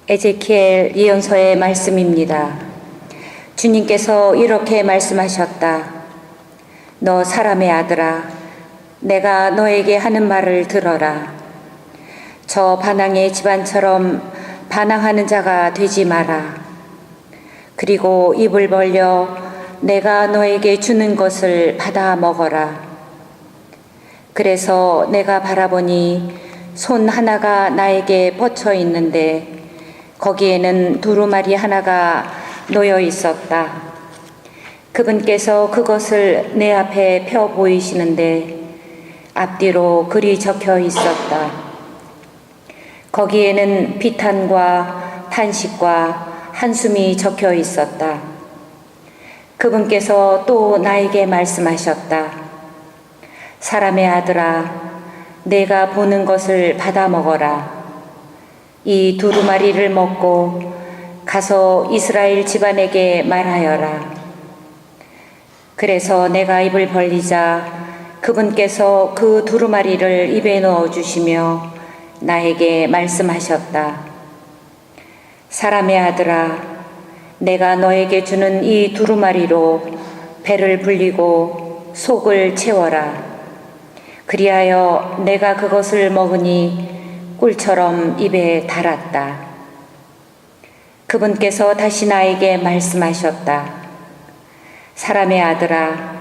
에제키엘 예언서의 말씀입니다. 주님께서 이렇게 말씀하셨다. 너 사람의 아들아, 내가 너에게 하는 말을 들어라. 저 반항의 집안처럼 반항하는 자가 되지 마라. 그리고 입을 벌려 내가 너에게 주는 것을 받아 먹어라. 그래서 내가 바라보니 손 하나가 나에게 뻗쳐 있는데 거기에는 두루마리 하나가 놓여 있었다. 그분께서 그것을 내 앞에 펴 보이시는데 앞뒤로 글이 적혀 있었다. 거기에는 비탄과 탄식과 한숨이 적혀 있었다. 그분께서 또 나에게 말씀하셨다. 사람의 아들아, 내가 보는 것을 받아 먹어라. 이 두루마리를 먹고 가서 이스라엘 집안에게 말하여라. 그래서 내가 입을 벌리자 그분께서 그 두루마리를 입에 넣어 주시며 나에게 말씀하셨다. 사람의 아들아, 내가 너에게 주는 이 두루마리로 배를 불리고 속을 채워라. 그리하여 내가 그것을 먹으니 꿀처럼 입에 달았다. 그분께서 다시 나에게 말씀하셨다. 사람의 아들아,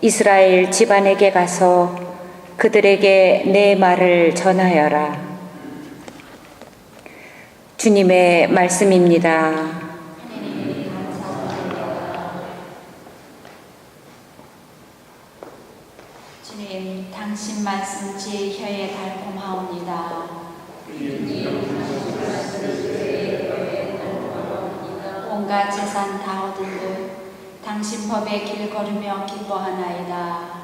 이스라엘 집안에게 가서 그들에게 내 말을 전하여라. 주님의 말씀입니다. 주님, 당신 말씀 제 혀에 달콤하옵니다. 온갖 재산 다 얻은 듯 당신 법에 길 걸으며 기뻐하나이다.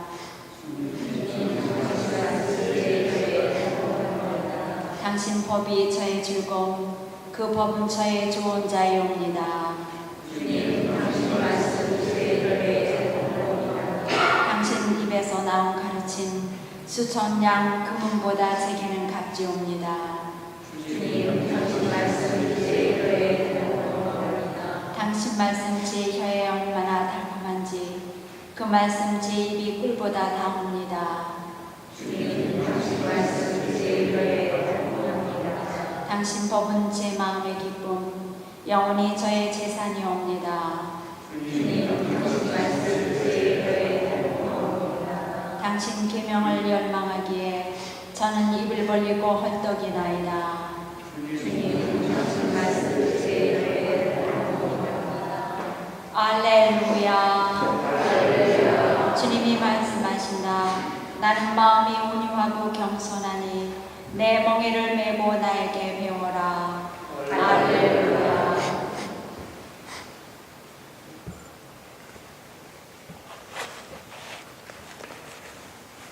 당신 법이 저의 즐거움, 그 법은 저의 좋은 자유옵니다. 당신 입에서 나온 가르침, 수천 양 금은보다 제게는 값지옵니다. 당신 말씀 제 혀에 얼마나 달콤한지 그 말씀 제 입이 꿀보다 다옵니다. 당신 법은 제 마음의 기쁨, 영원히 저의 재산이옵니다. 당신 계명을 열망하기에 저는 입을 벌리고 헐떡이나이다. 알렐루야. 주님이 말씀하신다. 나는 마음이 온유하고 겸손하니 내 멍에를 메고 나에게 배워라. 알렐루야.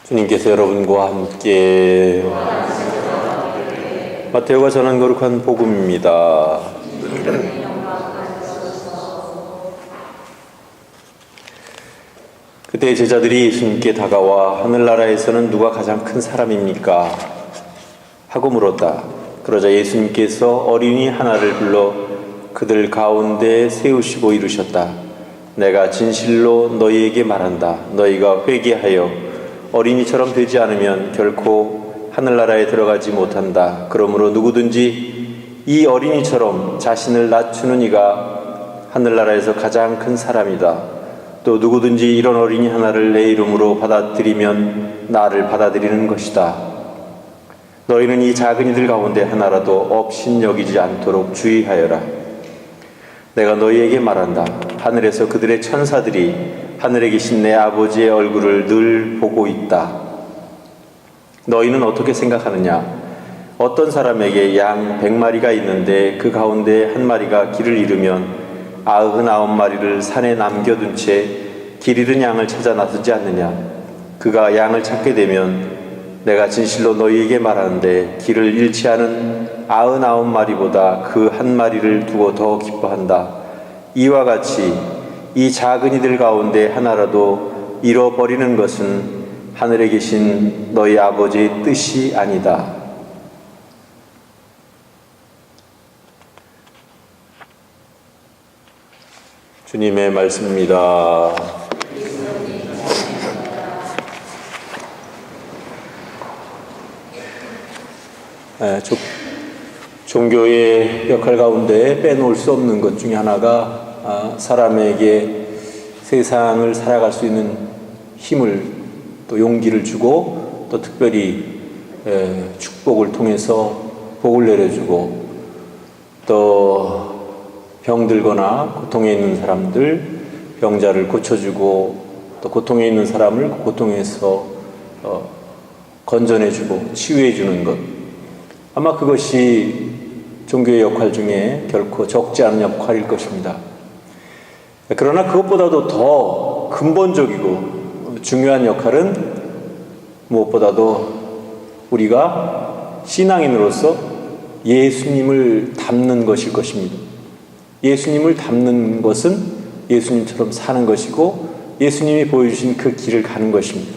주님께서 여러분과 함께 마태오가 전한 거룩한 복음입니다. 그때 제자들이 예수님께 다가와 하늘나라에서는 누가 가장 큰 사람입니까? 하고 물었다. 그러자 예수님께서 어린이 하나를 불러 그들 가운데 세우시고 이르셨다. 내가 진실로 너희에게 말한다. 너희가 회개하여 어린이처럼 되지 않으면 결코 하늘나라에 들어가지 못한다. 그러므로 누구든지 이 어린이처럼 자신을 낮추는 이가 하늘나라에서 가장 큰 사람이다. 또 누구든지 이런 어린이 하나를 내 이름으로 받아들이면 나를 받아들이는 것이다. 너희는 이 작은 이들 가운데 하나라도 업신여기지 않도록 주의하여라. 내가 너희에게 말한다. 하늘에서 그들의 천사들이 하늘에 계신 내 아버지의 얼굴을 늘 보고 있다. 너희는 어떻게 생각하느냐? 어떤 사람에게 양 100마리가 있는데 그 가운데 한 마리가 길을 잃으면 99마리를 산에 남겨둔 채 길 잃은 양을 찾아 나서지 않느냐? 그가 양을 찾게 되면 내가 진실로 너희에게 말하는데 길을 잃지 않은 99마리보다 그 한 마리를 두고 더 기뻐한다. 이와 같이 이 작은 이들 가운데 하나라도 잃어버리는 것은 하늘에 계신 너희 아버지의 뜻이 아니다. 주님의 말씀입니다. 종교의 역할 가운데 빼놓을 수 없는 것 중에 하나가 사람에게 세상을 살아갈 수 있는 힘을 또 용기를 주고 또 특별히 축복을 통해서 복을 내려주고 또 병들거나 고통에 있는 사람들 병자를 고쳐주고 또 고통에 있는 사람을 그 고통에서 건져내주고 치유해주는 것, 아마 그것이 종교의 역할 중에 결코 적지 않은 역할일 것입니다. 그러나 그것보다도 더 근본적이고 중요한 역할은 무엇보다도 우리가 신앙인으로서 예수님을 닮는 것일 것입니다. 예수님을 닮는 것은 예수님처럼 사는 것이고 예수님이 보여주신 그 길을 가는 것입니다.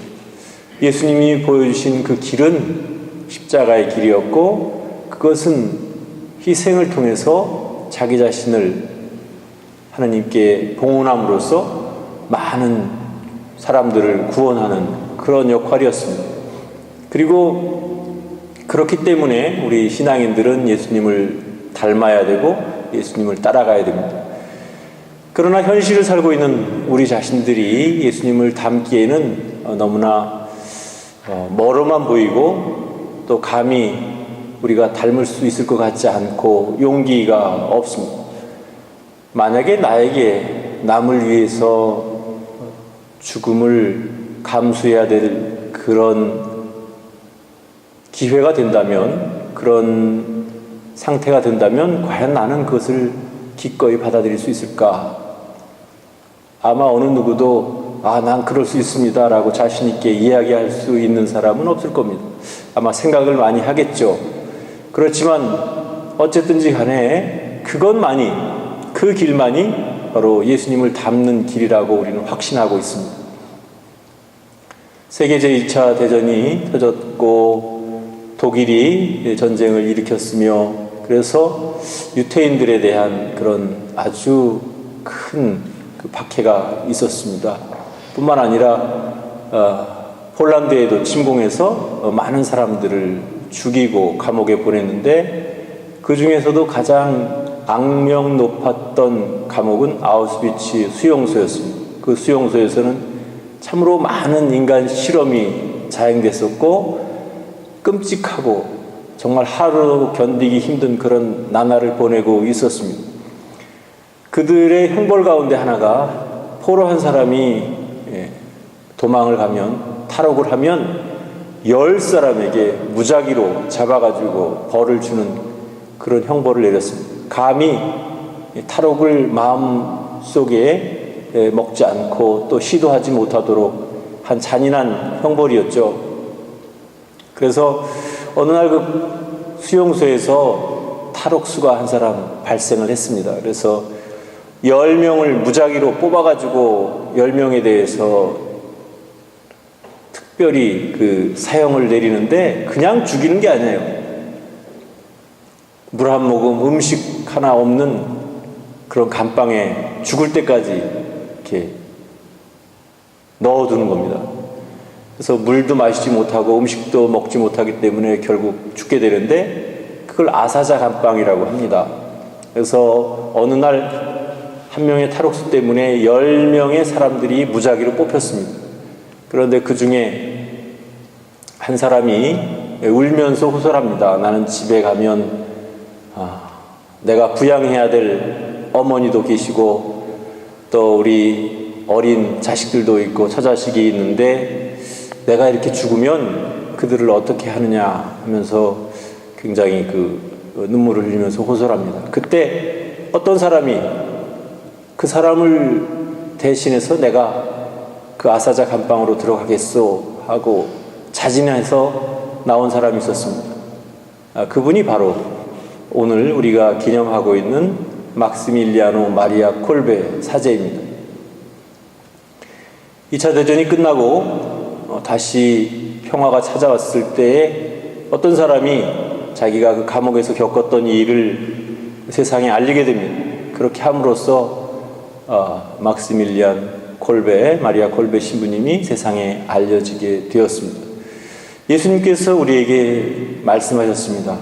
예수님이 보여주신 그 길은 십자가의 길이었고 그것은 희생을 통해서 자기 자신을 하나님께 봉헌함으로써 많은 사람들을 구원하는 그런 역할이었습니다. 그리고 그렇기 때문에 우리 신앙인들은 예수님을 닮아야 되고 예수님을 따라가야 됩니다. 그러나 현실을 살고 있는 우리 자신들이 예수님을 닮기에는 너무나 멀어만 보이고 또 감히 우리가 닮을 수 있을 것 같지 않고 용기가 없습니다. 만약에 나에게 남을 위해서 죽음을 감수해야 될 그런 기회가 된다면, 그런 상태가 된다면 과연 나는 그것을 기꺼이 받아들일 수 있을까? 아마 어느 누구도 난 그럴 수 있습니다 라고 자신 있게 이야기할 수 있는 사람은 없을 겁니다. 아마 생각을 많이 하겠죠. 그렇지만 어쨌든지 간에 그것만이, 그 길만이 바로 예수님을 닮는 길이라고 우리는 확신하고 있습니다. 세계 제2차 대전이 터졌고 독일이 전쟁을 일으켰으며 그래서 유태인들에 대한 그런 아주 큰 그 박해가 있었습니다. 뿐만 아니라 폴란드에도 침공해서 많은 사람들을 죽이고 감옥에 보냈는데 그 중에서도 가장 악명 높았던 감옥은 아우슈비츠 수용소였습니다. 그 수용소에서는 참으로 많은 인간 실험이 자행됐었고 끔찍하고 정말 하루 견디기 힘든 그런 나날을 보내고 있었습니다. 그들의 형벌 가운데 하나가 포로 한 사람이 도망을 가면, 탈옥을 하면 10사람에게 무작위로 잡아가지고 벌을 주는 그런 형벌을 내렸습니다. 감히 탈옥을 마음속에 먹지 않고 또 시도하지 못하도록 한 잔인한 형벌이었죠. 그래서 어느 날 그 수용소에서 탈옥수가 한 사람 발생을 했습니다. 그래서 10명을 무작위로 뽑아가지고 10명에 대해서 특별히 그 사형을 내리는데 그냥 죽이는 게 아니에요. 물 한 모금, 음식 하나 없는 그런 감방에 죽을 때까지 이렇게 넣어두는 겁니다. 그래서 물도 마시지 못하고 음식도 먹지 못하기 때문에 결국 죽게 되는데 그걸 아사자 감방이라고 합니다. 그래서 어느 날 한 명의 탈옥수 때문에 10명의 사람들이 무작위로 뽑혔습니다. 그런데 그 중에 한 사람이 울면서 호소합니다. 나는 집에 가면 내가 부양해야 될 어머니도 계시고 또 우리 어린 자식들도 있고 처자식이 있는데 내가 이렇게 죽으면 그들을 어떻게 하느냐 하면서 굉장히 그 눈물을 흘리면서 호소합니다. 그때 어떤 사람이 그 사람을 대신해서 내가 그 아사자 감방으로 들어가겠소 하고 자진해서 나온 사람이 있었습니다. 그분이 바로 오늘 우리가 기념하고 있는 막시밀리아노 마리아 콜베 사제입니다. 2차 대전이 끝나고 다시 평화가 찾아왔을 때에 어떤 사람이 자기가 그 감옥에서 겪었던 일을 세상에 알리게 됩니다. 그렇게 함으로써 막시밀리안 콜베, 마리아 콜베 신부님이 세상에 알려지게 되었습니다. 예수님께서 우리에게 말씀하셨습니다.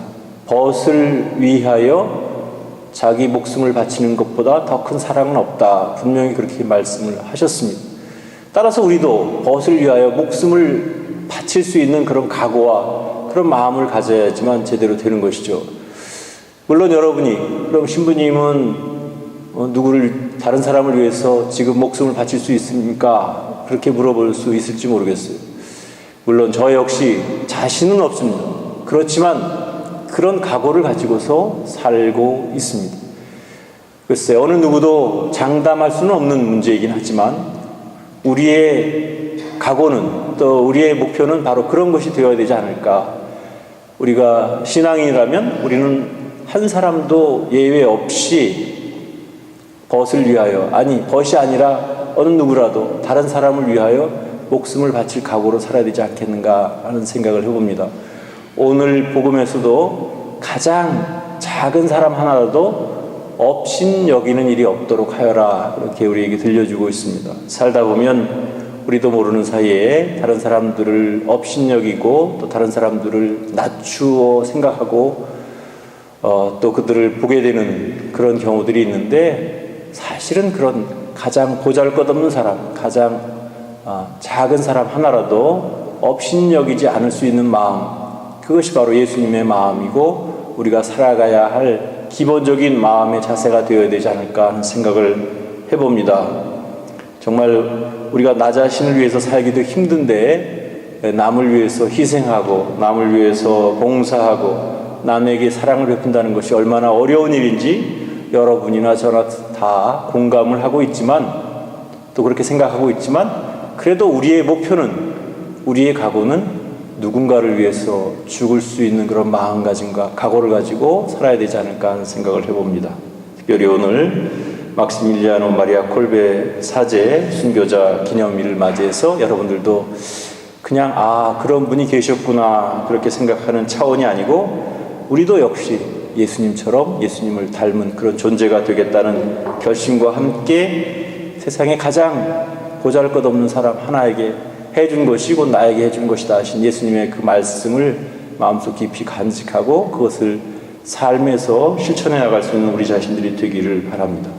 벗을 위하여 자기 목숨을 바치는 것보다 더 큰 사랑은 없다. 분명히 그렇게 말씀을 하셨습니다. 따라서 우리도 벗을 위하여 목숨을 바칠 수 있는 그런 각오와 그런 마음을 가져야지만 제대로 되는 것이죠. 물론 여러분이 그럼 신부님은 누구를 다른 사람을 위해서 지금 목숨을 바칠 수 있습니까? 그렇게 물어볼 수 있을지 모르겠어요. 물론 저 역시 자신은 없습니다. 그렇지만 그런 각오를 가지고서 살고 있습니다. 글쎄 어느 누구도 장담할 수는 없는 문제이긴 하지만 우리의 각오는 또 우리의 목표는 바로 그런 것이 되어야 되지 않을까. 우리가 신앙인이라면 우리는 한 사람도 예외 없이 벗을 위하여, 아니 벗이 아니라 어느 누구라도 다른 사람을 위하여 목숨을 바칠 각오로 살아야 되지 않겠는가 하는 생각을 해봅니다. 오늘 복음에서도 가장 작은 사람 하나라도 업신 여기는 일이 없도록 하여라, 그렇게 우리에게 들려주고 있습니다. 살다 보면 우리도 모르는 사이에 다른 사람들을 업신 여기고 또 다른 사람들을 낮추어 생각하고 또 그들을 보게 되는 그런 경우들이 있는데, 사실은 그런 가장 보잘것없는 사람, 가장 작은 사람 하나라도 업신 여기지 않을 수 있는 마음, 그것이 바로 예수님의 마음이고 우리가 살아가야 할 기본적인 마음의 자세가 되어야 되지 않을까 하는 생각을 해봅니다. 정말 우리가 나 자신을 위해서 살기도 힘든데 남을 위해서 희생하고 남을 위해서 봉사하고 남에게 사랑을 베푼다는 것이 얼마나 어려운 일인지 여러분이나 저나 다 공감을 하고 있지만, 또 그렇게 생각하고 있지만, 그래도 우리의 목표는, 우리의 각오는 누군가를 위해서 죽을 수 있는 그런 마음가짐과 각오를 가지고 살아야 되지 않을까 하는 생각을 해봅니다. 특별히 오늘 막시밀리아노 마리아 콜베 사제 순교자 기념일을 맞이해서 여러분들도 그냥 그런 분이 계셨구나 그렇게 생각하는 차원이 아니고, 우리도 역시 예수님처럼 예수님을 닮은 그런 존재가 되겠다는 결심과 함께 세상에 가장 보잘것없는 사람 하나에게 해준 것이 곧 나에게 해준 것이다 하신 예수님의 그 말씀을 마음속 깊이 간직하고 그것을 삶에서 실천해 나갈 수 있는 우리 자신들이 되기를 바랍니다.